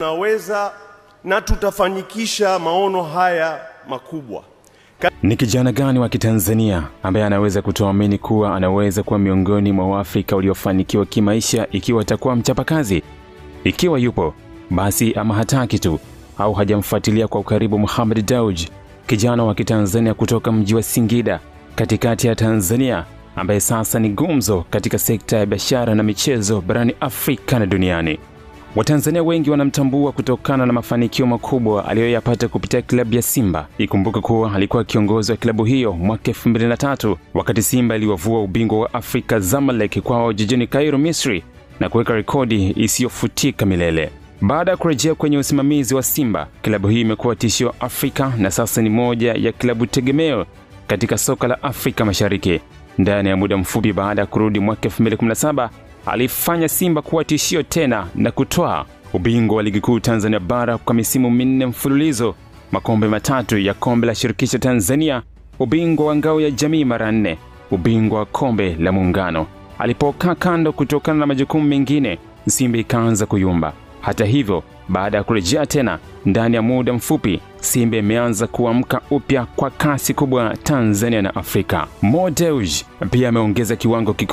Naweza na tutafanikisha maono haya makubwa. Ni kijana gani wa Kitanzania ambaye anaweza kutuamini kuwa anaweza kuwa miongoni mwa Waafrika waliofanikiwa kimaisha ikiwa atakuwa mchapakazi? Ikiwa yupo, basi ama hataki tu au hajamfuatilia kwa ukaribu Mohamed Dewji, kijana wa Kitanzania kutoka mji wa Singida katikati ya Tanzania, ambaye sasa ni gumzo katika sekta ya biashara na michezo barani Afrika na duniani. Watanzania wengi wanamtambua kutokana na mafanikio makubwa aliyoyapata kupitia klabu ya Simba. Ikumbuke kuwa alikuwa kiongozi wa klabu hiyo mwaka 2003 wakati Simba iliwavua ubingwa wa Afrika Zamalek kwao jijini Cairo, Misri, na kuweka rekodi isiyofutika milele. Baada ya kurejea kwenye usimamizi wa Simba, klabu hii imekuwa tishio Afrika na sasa ni moja ya klabu tegemeo katika soka la Afrika Mashariki. Ndani ya muda mfupi baada ya kurudi mwaka 2017, alifanya Simba kuwa tishio tena na kutoa ubingwa wa ligi kuu Tanzania bara kwa misimu 4 mfululizo, makombe 3 ya kombe la shirikisho Tanzania, ubingwa wa ngao ya jamii mara 4, ubingwa wa kombe la muungano. Alipokaa kando kutokana na majukumu mengine, Simba ikaanza kuyumba. Hata hivyo, baada ya kurejea tena ndani ya muda mfupi, Simba imeanza kuamka upya kwa kasi kubwa Tanzania na Afrika. Mo Dewji pia ameongeza kiwango kikubwa